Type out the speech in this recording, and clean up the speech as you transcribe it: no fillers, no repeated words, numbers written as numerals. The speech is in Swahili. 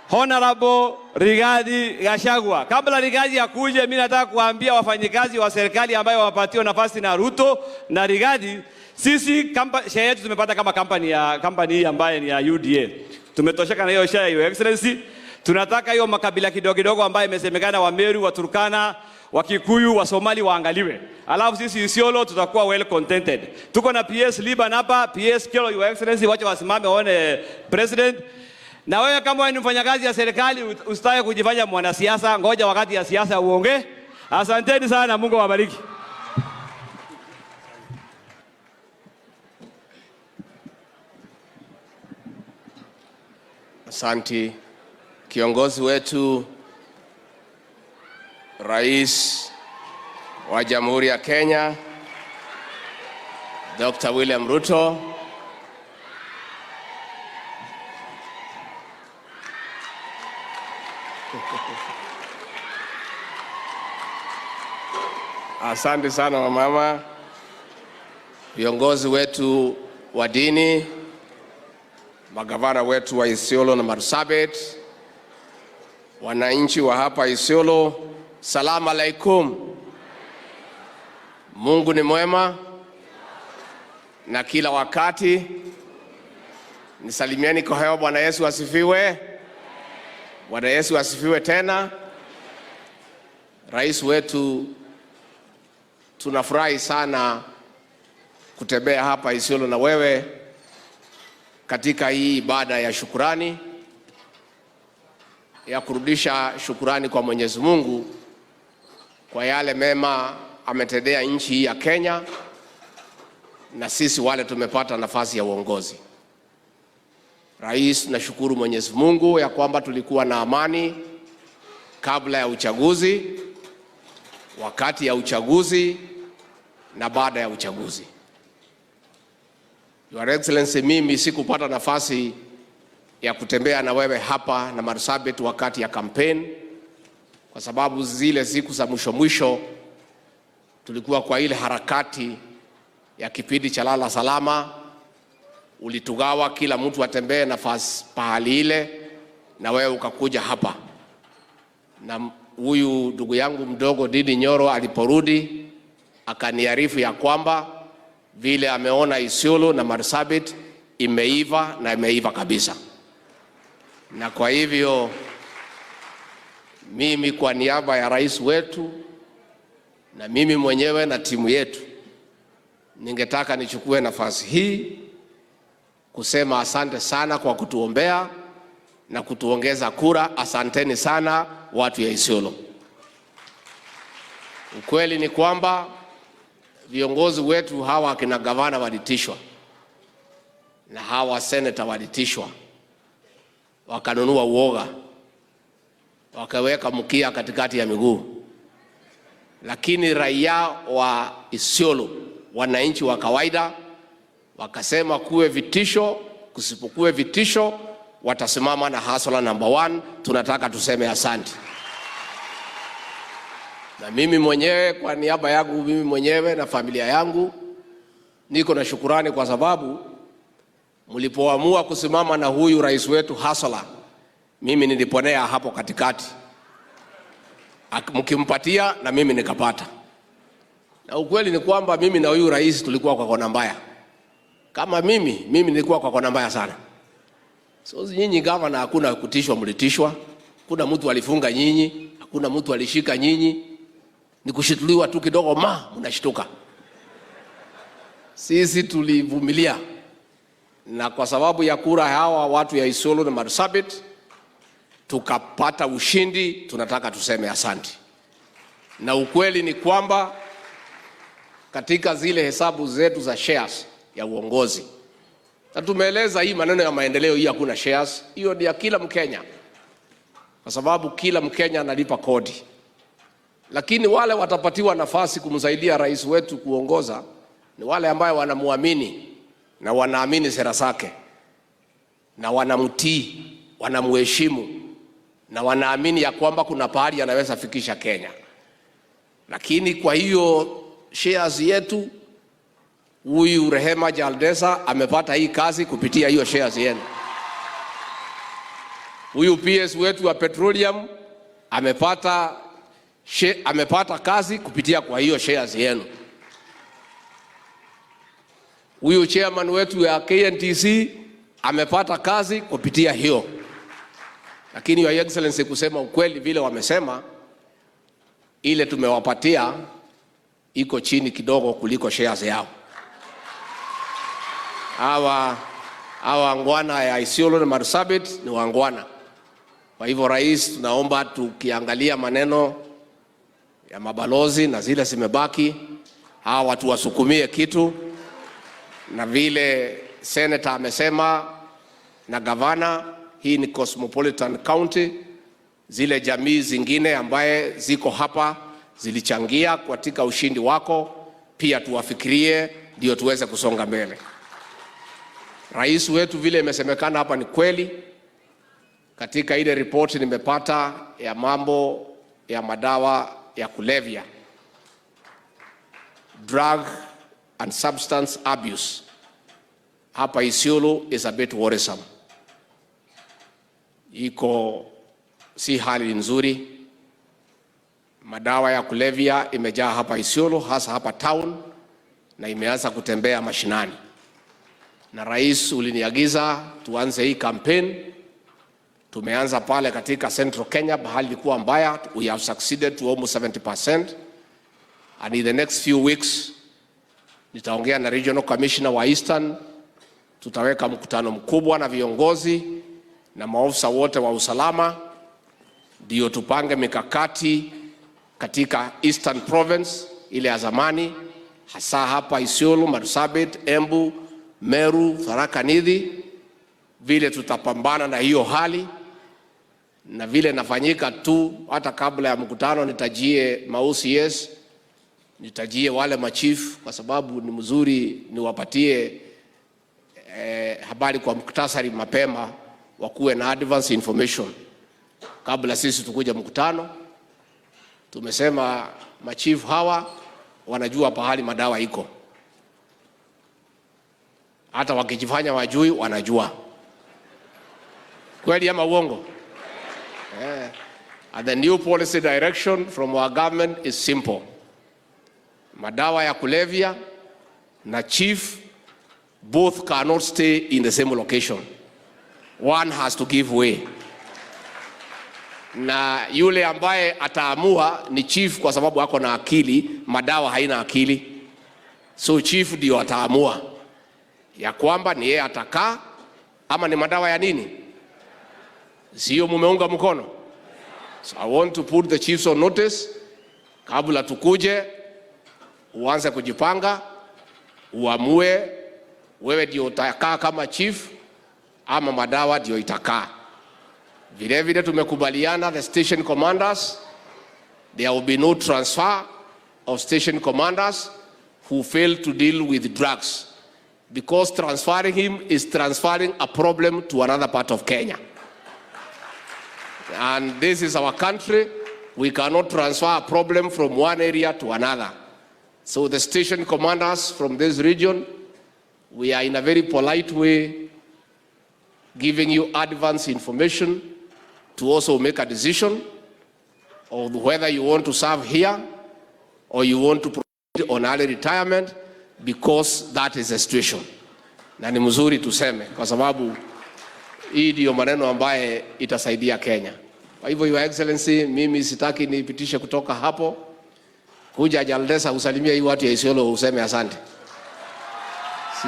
Honorable Gachagua. Kabla Rigathi akuje, mimi nataka kuambia wafanyikazi wa serikali ambao wamepatiwa nafasi na Ruto na Rigathi, sisi share yetu tumepata kama company hii ambaye ni ya UDA. Tumetosheka na hiyo share, Your Excellency. Tunataka hiyo makabila kidogo kidogo ambaye imesemekana wa Meru, wa Turkana, wa Kikuyu, wa Somali waangaliwe. Alafu sisi Isiolo tutakuwa well contented. Tuko na PS Liban hapa, PS Kelo, Your Excellency, wacha wasimame waone president. Na wewe kama wewe ni mfanyakazi ya serikali usitake kujifanya mwanasiasa, ngoja wakati ya siasa uongee. Asanteni sana, Mungu awabariki. Asante kiongozi wetu Rais wa Jamhuri ya Kenya Dr. William Ruto. Asante sana wamama, viongozi wetu wa dini, magavana wetu wa Isiolo na Marsabit, wananchi wa hapa Isiolo, salamu alaikum. Mungu ni mwema na kila wakati. Nisalimieni kwa hewa. Bwana Yesu asifiwe. Bwana Yesu asifiwe tena. Rais wetu, tunafurahi sana kutembea hapa Isiolo na wewe katika hii ibada ya shukrani, ya kurudisha shukrani kwa Mwenyezi Mungu kwa yale mema ametendea nchi hii ya Kenya na sisi wale tumepata nafasi ya uongozi. Rais, nashukuru Mwenyezi Mungu ya kwamba tulikuwa na amani kabla ya uchaguzi, wakati ya uchaguzi na baada ya uchaguzi. Your Excellency, mimi sikupata nafasi ya kutembea na wewe hapa na Marsabit wakati ya campaign kwa sababu zile siku za mwisho tulikuwa kwa ile harakati ya kipindi cha lala salama. Ulitugawa kila mtu atembee nafasi pahali ile, na wewe ukakuja hapa. Na huyu ndugu yangu mdogo Didi Nyoro aliporudi akaniarifu ya kwamba vile ameona Isiolo na Marsabit imeiva na imeiva kabisa. Na kwa hivyo mimi kwa niaba ya rais wetu na mimi mwenyewe na timu yetu ningetaka nichukue nafasi hii kusema asante sana kwa kutuombea na kutuongeza kura. Asanteni sana watu ya Isiolo. Ukweli ni kwamba viongozi wetu hawa akina gavana walitishwa na hawa senator walitishwa, wakanunua uoga, wakaweka mkia katikati ya miguu. Lakini raia wa Isiolo, wananchi wa kawaida, wakasema kuwe vitisho, kusipokuwe vitisho watasimama na hasla number 1. Tunataka tuseme asante. Na mimi mwenyewe kwa niaba yangu, mimi mwenyewe na familia yangu niko na shukurani kwa sababu mlipoamua kusimama na huyu rais wetu hasla, mimi niliponea hapo katikati, mkimpatia na mimi nikapata. Na ukweli ni kwamba mimi na huyu rais tulikuwa kwa kona mbaya. Kama mimi nilikuwa kwa kona mbaya sana. So nyinyi gavana, hakuna kutishwa, mlitishwa. Kuna mtu alifunga nyinyi, hakuna mtu alishika nyinyi. Ni kushituliwa tu kidogo mnashtuka. Sisi tulivumilia. Na kwa sababu ya kura hawa watu ya Isiolo na Marsabit tukapata ushindi. Tunataka tuseme asante. Na ukweli ni kwamba katika zile hesabu zetu za shares ya uongozi, na tumeeleza hii maneno ya maendeleo, hii hakuna shares, hiyo ni ya kila Mkenya, kwa sababu kila Mkenya analipa kodi. Lakini wale watapatiwa nafasi kumsaidia rais wetu kuongoza ni wale ambao wanamuamini na wanaamini sera zake na wanamtii, wanamheshimu na wanaamini ya kwamba kuna pahali anaweza fikisha Kenya. Lakini kwa hiyo shares yetu, huyu Rehema Jaldesa amepata hii kazi kupitia hiyo shares yenu. Huyu PS wetu wa petroleum amepata kazi kupitia kwa hiyo shares yenu. Huyu chairman wetu ya KNTC amepata kazi kupitia hiyo. Lakini Your Excellency, kusema ukweli, vile wamesema, ile tumewapatia iko chini kidogo kuliko shares yao. Hawa wangwana ya Isiolo na Marsabit ni wangwana. Kwa hivyo rais, tunaomba tukiangalia maneno ya mabalozi na zile zimebaki, hawa watu wasukumie kitu, na vile senator amesema na gavana, hii ni cosmopolitan county. Zile jamii zingine ambaye ziko hapa zilichangia katika ushindi wako, pia tuwafikirie ndio tuweze kusonga mbele. Rais wetu, vile imesemekana hapa ni kweli. Katika ile report nimepata ya mambo ya madawa ya kulevya, drug and substance abuse, hapa Isiolo is a bit worrisome. Iko si hali nzuri. Madawa ya kulevya imejaa hapa Isiolo, hasa hapa town, na imeanza kutembea mashinani. Na rais uliniagiza tuanze hii campaign. Tumeanza pale katika Central Kenya, bahali ilikuwa mbaya. We have succeeded to almost 70%. And in the next few weeks, nitaongea na Regional Commissioner wa Eastern. Tutaweka mkutano mkubwa na viongozi na maofisa wote wa usalama, ndio tupange mikakati katika Eastern Province ile ya zamani, hasa hapa Isiolo, Marsabit, Embu, Meru, Tharaka Nithi, vile tutapambana na hiyo hali. Na vile nafanyika tu, hata kabla ya mkutano nitajie ma-OCS, nitajie wale machief, kwa sababu ni mzuri niwapatie habari kwa muktasari mapema, wakuwe na advance information kabla sisi tukuja mkutano. Tumesema machief hawa wanajua pahali madawa iko, hata wakijifanya wajui wanajua. Kweli ama uongo? Yeah. And the new policy direction from our government is simple. Madawa ya kulevya na chief both cannot stay in the same location. One has to give way. Na yule ambaye ataamua ni chief, kwa sababu ako na akili, madawa haina akili. So chief ndio ataamua ya kwamba ni yeye atakaa ama ni madawa ya nini. Sio mumeunga mkono? So I want to put the chiefs on notice. Kabla tukuje, uanze kujipanga, uamue wewe ndio utakaa kama chief ama madawa ndio itakaa. Vile vile tumekubaliana the station commanders, there will be no transfer of station commanders who fail to deal with drugs, because transferring him is transferring a problem to another part of Kenya. And this is our country. We cannot transfer a problem from one area to another. So the station commanders from this region, we are in a very polite way giving you advance information to also make a decision of whether you want to serve here or you want to proceed on early retirement, because that is the situation. Na ni mzuri tuseme, kwa sababu hii ndio maneno ambaye itasaidia Kenya. Kwa hivyo Your Excellency, mimi sitaki nipitishe kutoka hapo. Kuja Jaldesa usalimia hii watu ya Isiolo useme asante. Si